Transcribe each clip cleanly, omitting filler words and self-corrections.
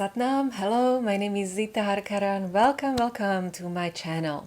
Satnam, hello, my name is Zita Harkaran. Welcome to my channel.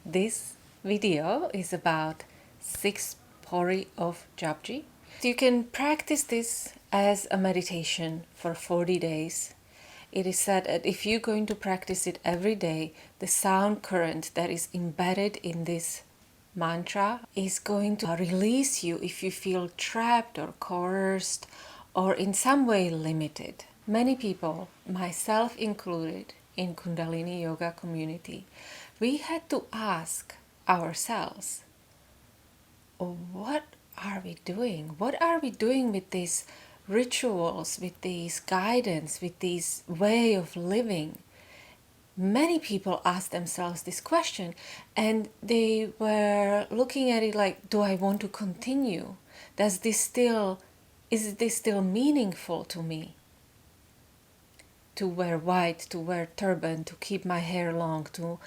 This video is about 6 Pauri of Japji. You can practice this as a meditation for 40 days. It is said that if you're going to practice it every day, the sound current that is embedded in this mantra is going to release you if you feel trapped or coerced or in some way limited. Many people, myself included, in Kundalini yoga community, we had to ask ourselves, what are we doing? What are we doing with these rituals, with these guidance, with this way of living? Many people ask themselves this question, and they were looking at it like, do I want to continue? Is this still meaningful to me? To wear white, to wear turban, to keep my hair long, to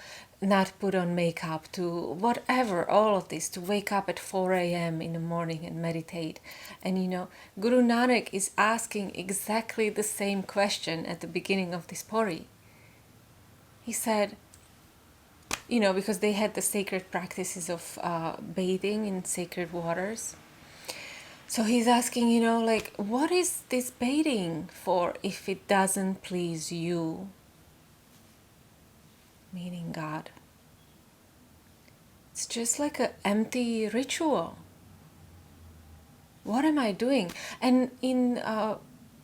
not put on makeup, to whatever, all of this, to wake up at 4 a.m. in the morning and meditate. And Guru Nanak is asking exactly the same question at the beginning of this Pauri. He said, because they had the sacred practices of bathing in sacred waters. So he's asking, what is this bathing for if it doesn't please you? Meaning God. It's just like an empty ritual. What am I doing? And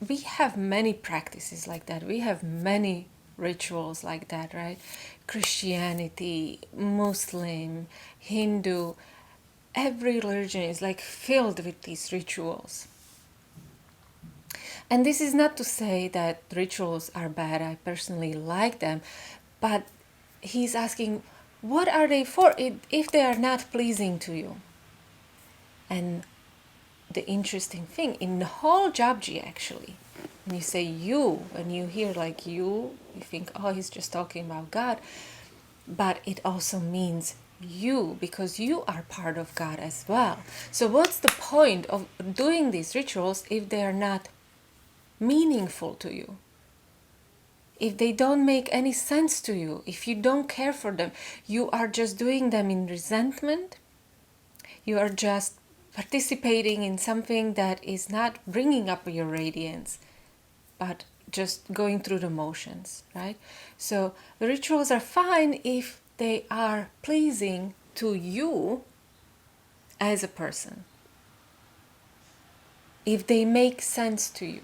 we have many practices like that. We have many rituals like that, right? Christianity, Muslim, Hindu, every religion is like filled with these rituals. And this is not to say that rituals are bad. I personally like them. But he's asking, what are they for if they are not pleasing to you? And the interesting thing, in the whole Japji actually, when you say you, when you hear like you think, oh, he's just talking about God. But it also means you, because you are part of God as well. So what's the point of doing these rituals if they are not meaningful to you? If they don't make any sense to you, if you don't care for them, you are just doing them in resentment, you are just participating in something that is not bringing up your radiance, but just going through the motions, right? So the rituals are fine if they are pleasing to you as a person, if they make sense to you,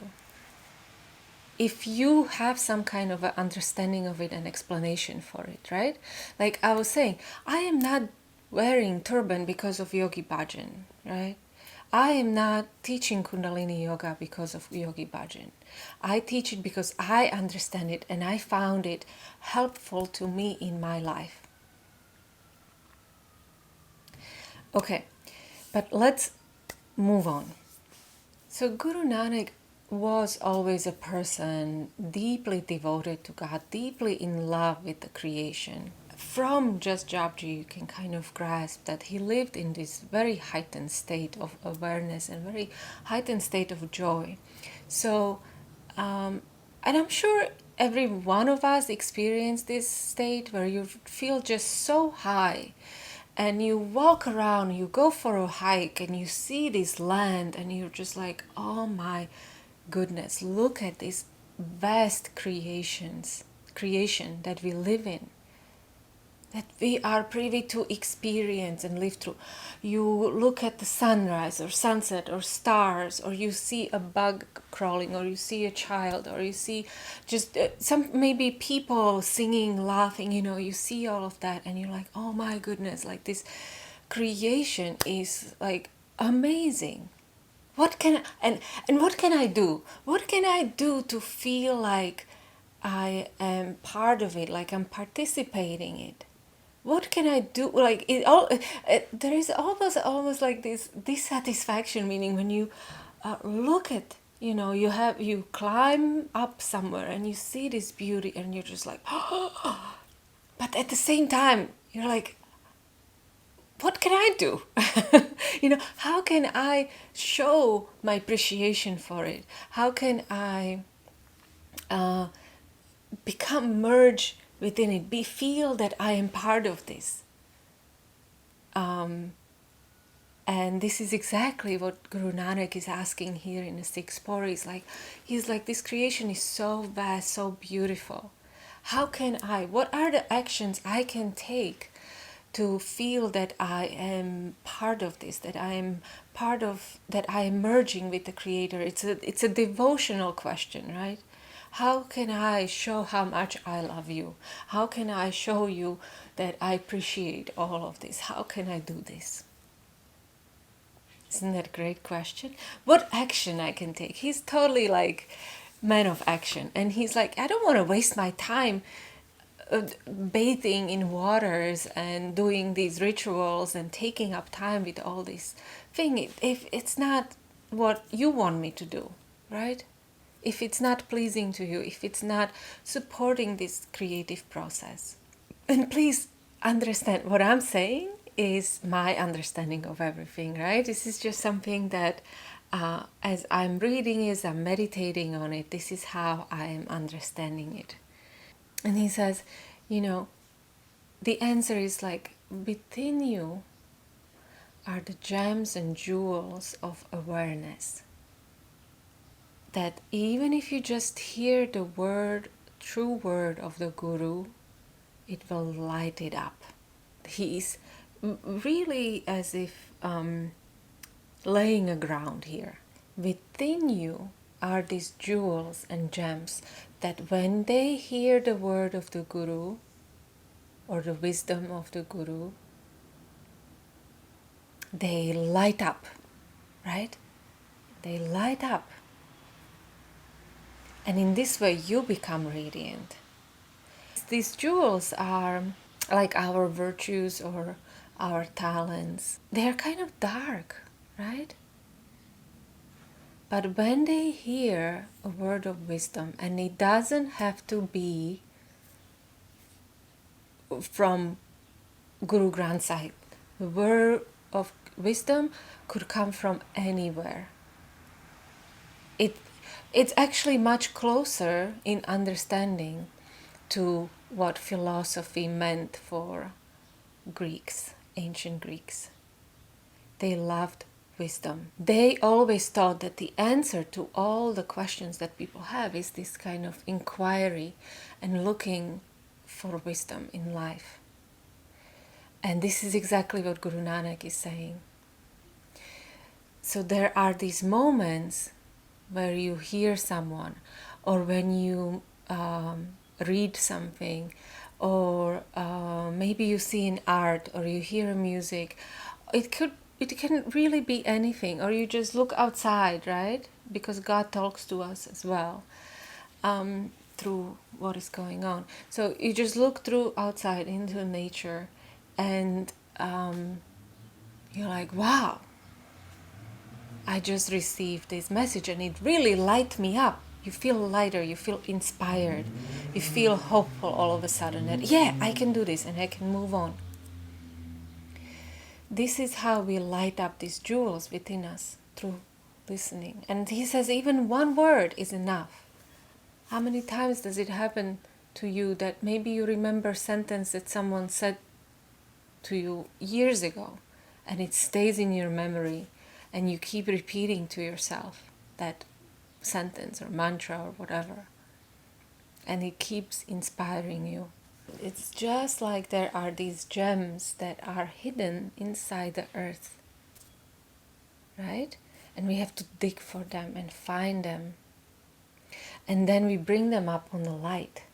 if you have some kind of an understanding of it and explanation for it, right? Like I was saying, I am not wearing turban because of Yogi Bhajan, right? I am not teaching Kundalini yoga because of Yogi Bhajan. I teach it because I understand it and I found it helpful to me in my life. Okay, but let's move on. So Guru Nanak was always a person deeply devoted to God, deeply in love with the creation. From just Japji, you can kind of grasp that he lived in this very heightened state of awareness and very heightened state of joy. So, and I'm sure every one of us experienced this state where you feel just so high, and you walk around, you go for a hike, and you see this land, and you're just like, oh my goodness, look at this vast creation that we live in, that we are privy to experience and live through. You look at the sunrise or sunset or stars, or you see a bug crawling, or you see a child, or you see just some maybe people singing, laughing, you see all of that, and you're like, oh my goodness, like this creation is like amazing. What can what can I do? What can I do to feel like I am part of it, like I'm participating in it? What can I do? Like there is almost like this dissatisfaction, meaning when you look at, you climb up somewhere and you see this beauty and you're just like, oh, but at the same time you're like, what can I do? How can I show my appreciation for it? How can I uh, become merged within it, feel that I am part of this. And this is exactly what Guru Nanak is asking here in the sixth Pauri. He's like, this creation is so vast, so beautiful. How can what are the actions I can take to feel that I am part of this, that I am that I am merging with the Creator? It's a devotional question, right? How can I show how much I love you? How can I show you that I appreciate all of this? How can I do this? Isn't that a great question? What action I can take? He's totally like man of action. And he's like, I don't want to waste my time bathing in waters and doing these rituals and taking up time with all this thing if it's not what you want me to do, right? If it's not pleasing to you, if it's not supporting this creative process. And please understand what I'm saying is my understanding of everything, right? This is just something that as I'm reading, as I'm meditating on it, this is how I am understanding it. And he says, the answer is like within you are the gems and jewels of awareness. That even if you just hear the true word of the Guru, it will light it up. He's really as if laying a ground here. Within you are these jewels and gems that when they hear the word of the Guru or the wisdom of the Guru, they light up, right? They light up. And in this way, you become radiant. These jewels are like our virtues or our talents. They are kind of dark, right? But when they hear a word of wisdom, and it doesn't have to be from Guru Granth Sahib, the word of wisdom could come from anywhere. It's actually much closer in understanding to what philosophy meant for Greeks, ancient Greeks. They loved wisdom. They always thought that the answer to all the questions that people have is this kind of inquiry and looking for wisdom in life. And this is exactly what Guru Nanak is saying. So there are these moments where you hear someone, or when you read something, or maybe you see an art, or you hear a music. It can really be anything, or you just look outside, right? Because God talks to us as well through what is going on. So you just look through outside into nature, and you're like, wow, I just received this message and it really light me up. You feel lighter, you feel inspired, you feel hopeful all of a sudden that, yeah, I can do this and I can move on. This is how we light up these jewels within us, through listening. And he says even one word is enough. How many times does it happen to you that maybe you remember a sentence that someone said to you years ago and it stays in your memory, and you keep repeating to yourself that sentence or mantra or whatever, and it keeps inspiring you? It's just like there are these gems that are hidden inside the earth, right? And we have to dig for them and find them. And then we bring them up on the light.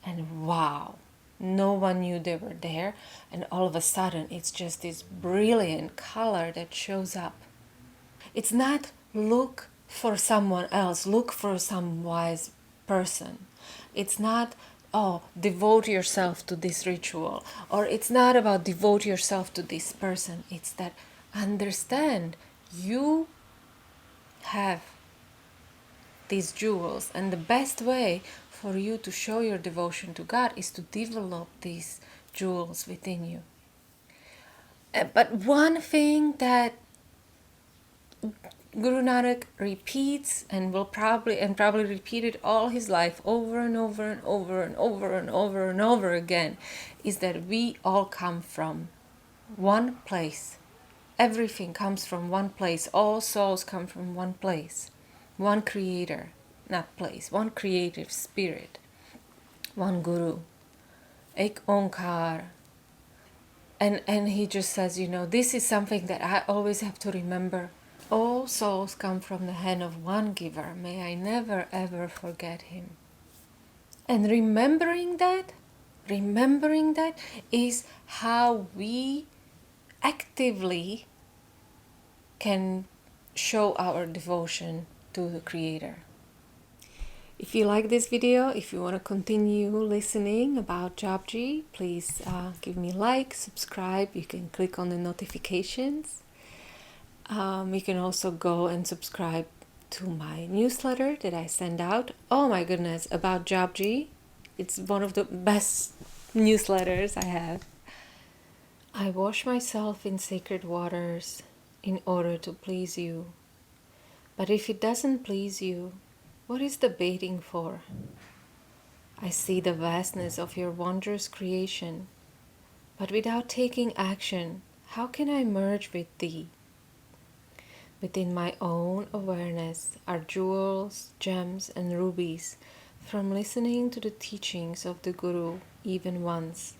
And wow, no one knew they were there. And all of a sudden, it's just this brilliant color that shows up. It's not look for someone else, look for some wise person. It's not, oh, devote yourself to this ritual. Or it's not about devote yourself to this person. It's that understand you have these jewels, and the best way for you to show your devotion to God is to develop these jewels within you. But one thing that Guru Nanak repeats and will probably repeat it all his life over and over and over and over and over and over again, is that we all come from one place. Everything comes from one place. All souls come from one place. One creator, not place. One creative spirit. One guru. Ek Onkar. And he just says, this is something that I always have to remember. All souls come from the hand of one giver. May I never ever forget him. And remembering that is how we actively can show our devotion to the Creator. If you like this video, if you want to continue listening about Japji, please give me a like, subscribe. You can click on the notifications. You can also go and subscribe to my newsletter that I send out. Oh my goodness, about Japji. It's one of the best newsletters I have. I wash myself in sacred waters in order to please you. But if it doesn't please you, what is the baiting for? I see the vastness of your wondrous creation, but without taking action, how can I merge with thee? Within my own awareness are jewels, gems, and rubies from listening to the teachings of the Guru even once.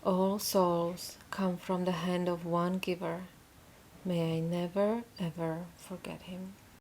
All souls come from the hand of one giver. May I never ever forget him.